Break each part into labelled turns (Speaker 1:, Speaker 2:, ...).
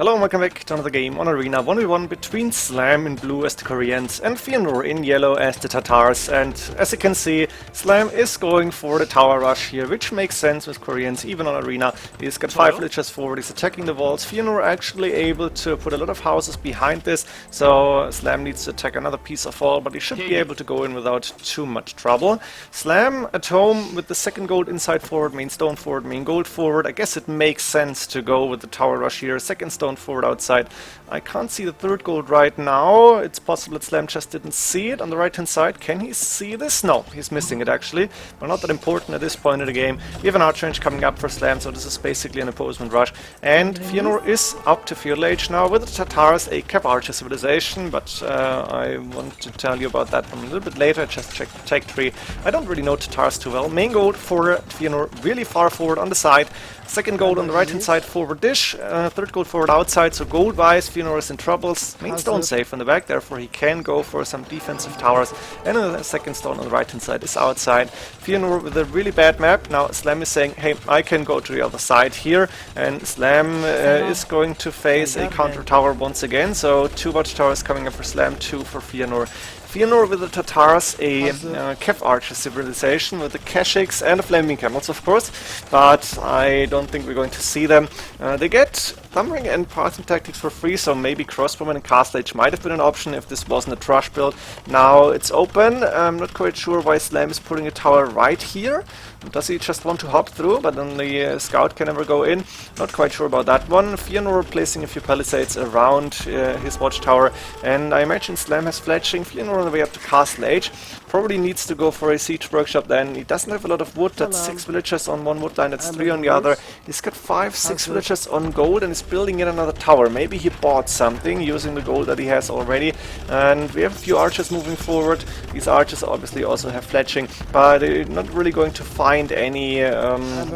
Speaker 1: Hello and welcome back to another game on Arena 1v1 between Slam in blue as the Koreans and Feanor in yellow as the Tatars. And as you can see, Slam is going for the tower rush here, which makes sense with Koreans even on Arena. He's got 5 villagers forward, he's attacking the walls. Feanor actually able to put a lot of houses behind this, so Slam needs to attack another piece of wall, but he should be able to go in without too much trouble. Slam at home with the second gold inside forward, main stone forward, main gold forward. I guess it makes sense to go with the tower rush here. Second stone forward outside. I can't see the third gold right now. It's possible that Slam just didn't see it on the right hand side. Can he see this? No, he's missing it actually, but not that important at this point in the game. We have an arch range coming up for Slam, so this is basically an opposement rush. And Feanor is up to feudal age now with the Tatars, a cap archer civilization, but I want to tell you about that from a little bit later. Just check the tech tree. I don't really know Tatars too well. Main gold for Feanor really far forward on the side. Second gold on the right hand side forward dish, third gold forward outside, so gold wise Feanor is in troubles. Main stone safe in the back, therefore he can go for some defensive towers, and the second stone on the right hand side is outside. Feanor with a really bad map. Now Slam is saying, hey, I can go to the other side here, and Slam is going to face a counter tower once again, so 2 watchtowers coming up for Slam, 2 for Feanor. Feanor with the Tatars, a Kev Archer civilization with the Keshiks and the Flaming Camels, of course, but I don't think we're going to see them. They get Thumbring and Parsing Tactics for free, so maybe Crossbowman and Castle Age might have been an option if this wasn't a Trash build. Now it's open. I'm not quite sure why Slam is putting a tower right here. Does he just want to hop through, but then the scout can never go in? Not quite sure about that one. Feanor placing a few palisades around his watchtower, and I imagine Slam has fletching. Feanor on the way up to Castle Age. Probably needs to go for a siege workshop then. He doesn't have a lot of wood. That's 6 villagers on one wood line, that's 3 on the other. He's got 5, 6 villagers on gold and is building in another tower. Maybe he bought something using the gold that he has already. And we have a few archers moving forward. These archers obviously also have fletching, but they're not really going to find any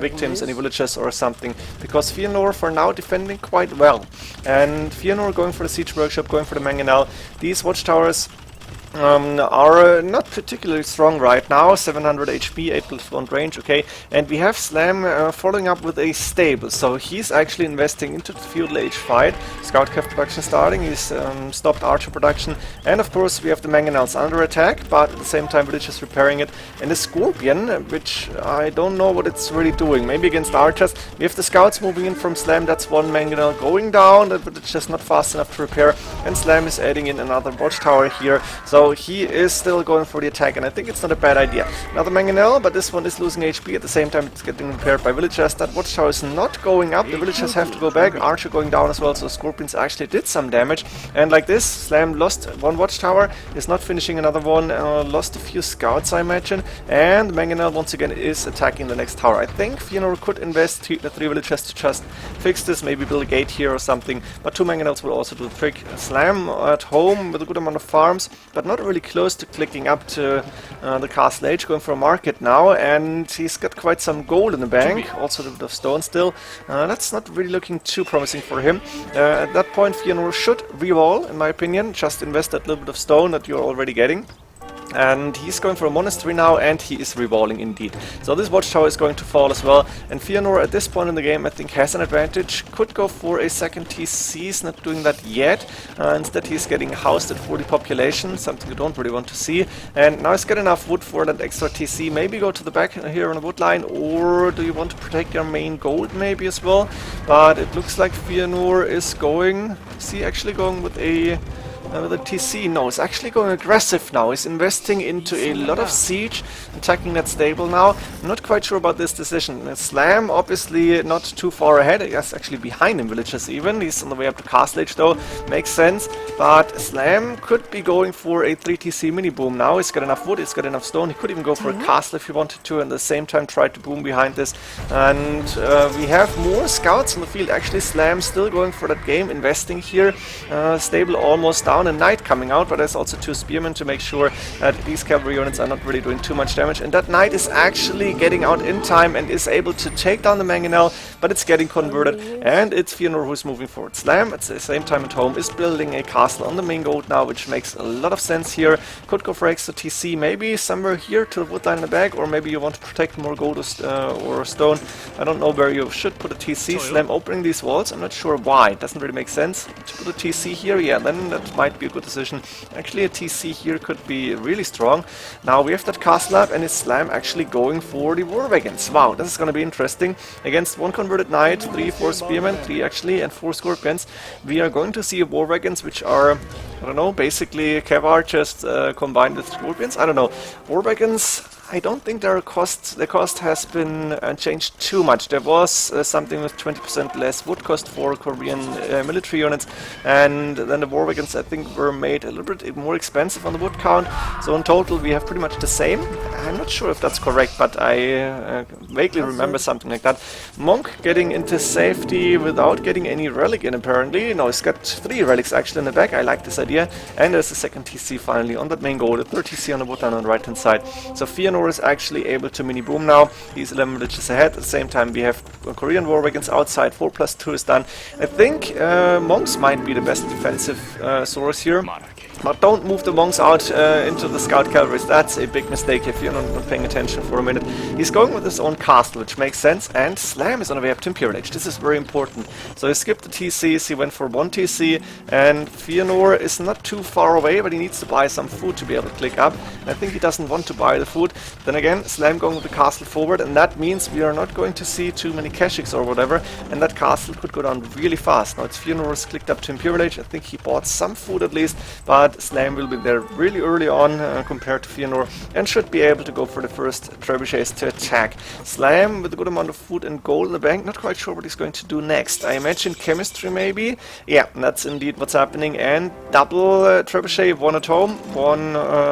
Speaker 1: victims, any villagers or something, because Feanor for now defending quite well. And Feanor going for the siege workshop, going for the mangonel. These watchtowers are not particularly strong right now. 700 HP, 8+1 range, okay. And we have Slam following up with a stable, so he's actually investing into the feudal age fight. Scout Cav production starting, he's stopped archer production, and of course we have the mangonels under attack, but at the same time villagers repairing it. And the Scorpion, which I don't know what it's really doing, maybe against archers. We have the scouts moving in from Slam, that's one mangonel going down, but it's just not fast enough to repair, and Slam is adding in another watchtower here, so he is still going for the attack, and I think it's not a bad idea. Another mangonel, but this one is losing HP, at the same time it's getting repaired by villagers. That watchtower is not going up, the villagers have to go back, archer going down as well, so Scorpions actually did some damage. And like this, Slam lost one watchtower, is not finishing another one, lost a few scouts I imagine, and mangonel once again is attacking the next tower. I think Feanor could invest 3 villagers to just fix this, maybe build a gate here or something, but 2 mangonels will also do the trick. Slam at home with a good amount of farms, but not really close to clicking up to the Castle Age, going for a market now, and he's got quite some gold in the bank, also a bit of stone still. That's not really looking too promising for him. At that point Feanor should re-roll, in my opinion, just invest that little bit of stone that you're already getting. And he's going for a monastery now, and he is revolving indeed. So this watchtower is going to fall as well, and Feanor at this point in the game I think has an advantage. Could go for a second TC, he's not doing that yet. Instead he's getting housed at 40 population, something you don't really want to see. And now he's got enough wood for that extra TC. Maybe go to the back here on the wood line, or do you want to protect your main gold maybe as well? But it looks like Feanor is going, is he actually going with a TC? No, he's actually going aggressive now. He's investing into a lot of siege, attacking that stable now. I'm not quite sure about this decision. Slam obviously not too far ahead. He's actually behind him villagers even. He's on the way up to Castle Age though. Makes sense. But Slam could be going for a 3 TC mini boom now. He's got enough wood, he's got enough stone. He could even go for a castle if he wanted to, and at the same time try to boom behind this. And we have more scouts on the field. Actually Slam still going for that game, investing here. Stable almost down. down, a knight coming out, but there's also 2 spearmen to make sure that these cavalry units are not really doing too much damage. And that knight is actually getting out in time and is able to take down the mangonel, but it's getting converted, and it's Feanor who's moving forward. Slam, at the same time at home, is building a castle on the main goat now, which makes a lot of sense here. Could go for extra TC, maybe somewhere here to the woodline in the back, or maybe you want to protect more gold or stone. I don't know where you should put a TC. Slam opening these walls, I'm not sure why. It doesn't really make sense to put a TC here. Yeah, then that might be a good decision. Actually, a TC here could be really strong. Now we have that castle up, and it's Slam actually going for the war wagons. Wow, this is going to be interesting. Against 1 converted knight, 3, 4 spearmen, 3 actually, and 4 scorpions. We are going to see war wagons which are, I don't know, basically cavalry just combined with scorpions. I don't know. War wagons, I don't think the cost has been changed too much. There was something with 20% less wood cost for Korean military units, and then the war wagons I think were made a little bit more expensive on the wood count. So in total we have pretty much the same. I'm not sure if that's correct, but I vaguely remember something like that. Monk getting into safety without getting any relic in apparently. No, he's got 3 relics actually in the back. I like this idea. And there's a second TC finally on that main goal, the 3rd TC on the woodline on the right hand side. So Feanor is actually able to mini boom now. He's 11 villages ahead. At the same time we have Korean war wagons outside. 4+2 is done. I think monks might be the best defensive source here. But don't move the monks out into the scout cavalry. That's a big mistake if you're not paying attention for a minute. He's going with his own castle, which makes sense, and Slam is on the way up to Imperial Age. This is very important. So he skipped the TCs, he went for 1 TC, and Feanor is not too far away, but he needs to buy some food to be able to click up. And I think he doesn't want to buy the food. Then again, Slam going with the castle forward, and that means we are not going to see too many Keshiks or whatever, and that castle could go down really fast. Now it's Feanor's clicked up to Imperial Age. I think he bought some food at least, but Slam will be there really early on compared to Feanor, and should be able to go for the first trebuchets to attack. Slam with a good amount of food and gold in the bank, not quite sure what he's going to do next. I imagine chemistry maybe? Yeah, that's indeed what's happening, and double trebuchet, 1 at home, 1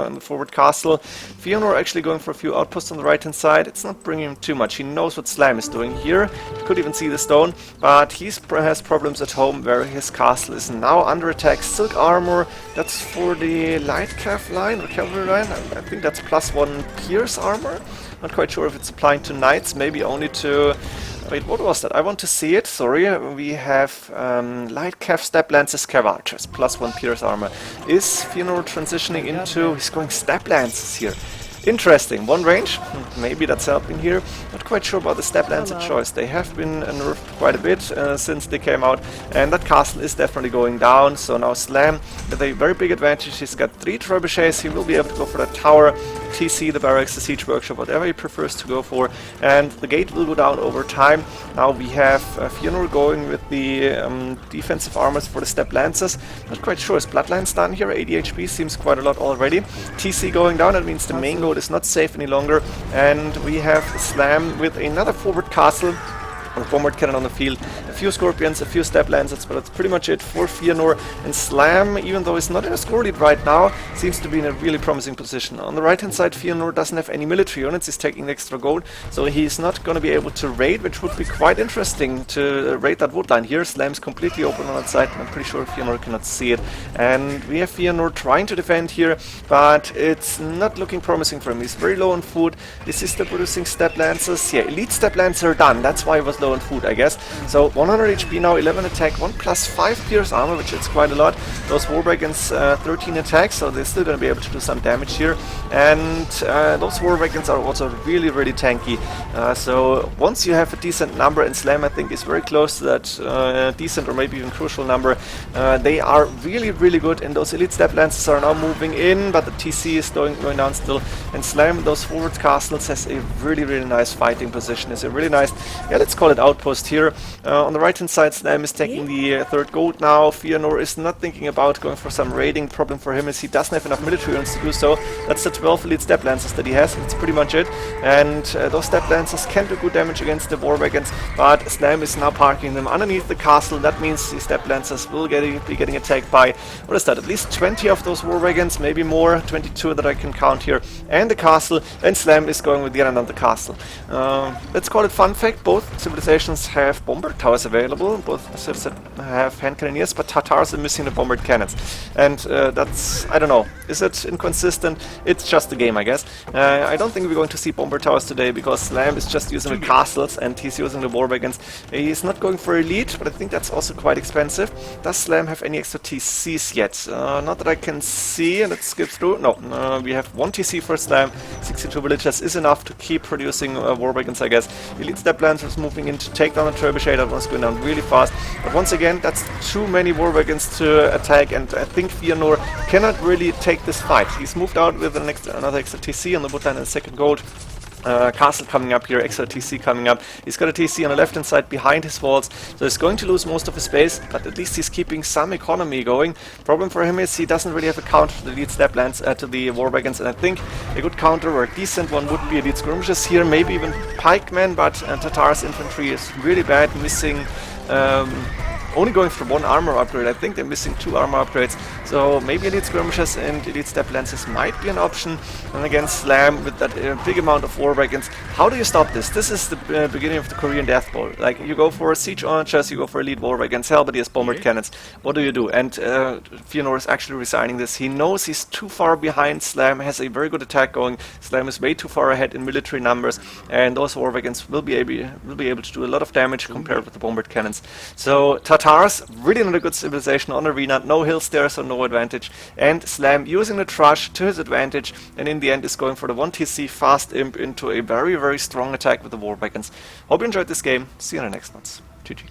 Speaker 1: in the forward castle. Feanor actually going for a few outposts on the right hand side. It's not bringing him too much. He knows what Slam is doing here. He could even see the stone, but he has problems at home where his castle is now under attack. Silk armor, that's for the light cav line or cavalry line. I think that's +1 pierce armor. Not quite sure if it's applying to knights, maybe only to... Wait, what was that? I want to see it. Sorry, we have light cav step lances cav archers, +1 pierce armor. Is Feanor transitioning into... He's going step lances here. Interesting. 1 range, maybe that's helping here. Not quite sure about the step lancer choice. They have been nerfed quite a bit since they came out, and that castle is definitely going down. So now Slam with a very big advantage. He's got 3 trebuchets. He will be able to go for that tower, TC, the barracks, the siege workshop, whatever he prefers to go for, and the gate will go down over time. Now we have Feanor going with the defensive armors for the step lances. Not quite sure. Is Bloodlines done here? 80 HP seems quite a lot already. TC going down, that means the main goal is not safe any longer, and we have Slam with another forward castle or bombard cannon on the field, a few scorpions, a few step lancers, but that's pretty much it for Feanor. And Slam, even though he's not in a score lead right now, seems to be in a really promising position. On the right hand side, Feanor doesn't have any military units, he's taking the extra gold, so he's not going to be able to raid, which would be quite interesting to raid that wood line here. Slam's completely open on that side, and I'm pretty sure Feanor cannot see it. And we have Feanor trying to defend here, but it's not looking promising for him. He's very low on food. This is still producing step lancers. Yeah, elite step lancer done. That's why he was low on food, I guess. So 100 HP now, 11 attack, 1 plus 5 pierce armor, which is quite a lot. Those war wagons 13 attacks, so they're still going to be able to do some damage here. And those war wagons are also really, really tanky. So once you have a decent number, and Slam I think is very close to that decent or maybe even crucial number, they are really, really good. And those elite step lances are now moving in, but the TC is going down still. And Slam, those forward castles, has a really, really nice fighting position. It's a really nice, yeah, let's call it outpost here. On the right hand side, Slam is taking the 3rd gold now. Feanor is not thinking about going for some raiding. Problem for him is he doesn't have enough military units to do so. That's the 12 elite step lancers that he has. That's pretty much it. And those step lancers can do good damage against the war wagons, but Slam is now parking them underneath the castle. That means the step lancers will be getting attacked by, what is that, at least 20 of those war wagons, maybe more, 22 that I can count here, and the castle. And Slam is going with yet another castle. Let's call it fun fact, both civilizations have bombard towers Tatars available, both cities that have hand cannoneers, but Tatars are missing the bombard cannons. And that's, I don't know, is it inconsistent? It's just a game, I guess. I don't think we're going to see bomber towers today, because Slam is just using the castles and he's using the war wagons. He's not going for elite, but I think that's also quite expensive. Does Slam have any extra TCs yet? Not that I can see. Let's skip through. No, we have 1 TC for Slam. 62 villagers is enough to keep producing war wagons, I guess. Elite Step Lancers is moving in to take down the trebuchet. That one's going down really fast. But once again, that's too many war wagons to attack, and I think Feanor cannot really take this fight. He's moved out with another extra TC on the woodline and second gold. Castle coming up here, extra TC coming up. He's got a TC on the left hand side behind his walls, so he's going to lose most of his space, but at least he's keeping some economy going. Problem for him is he doesn't really have a counter to the elite step lands, to the war wagons, and I think a good counter or a decent one would be elite skirmishes here, maybe even pikemen, but Tatars infantry is really bad, missing only going for 1 armor upgrade. I think they're missing 2 armor upgrades, so maybe elite skirmishes and elite step lances might be an option. And again, Slam with that big amount of war wagons. How do you stop this? This is the beginning of the Korean Death Bowl. Like, you go for siege archers, you go for elite war wagons, hell, but he has bombard cannons. What do you do? And Feanor is actually resigning this. He knows he's too far behind. Slam has a very good attack going. Slam is way too far ahead in military numbers, and those war wagons will be able to do a lot of damage compared with the bombard cannons. So Tatars, really not a good civilization on arena, no hills there, so no advantage, and Slam using the Thrush to his advantage, and in the end is going for the 1 TC fast imp into a very, very strong attack with the war wagons. Hope you enjoyed this game, see you in the next ones. GG.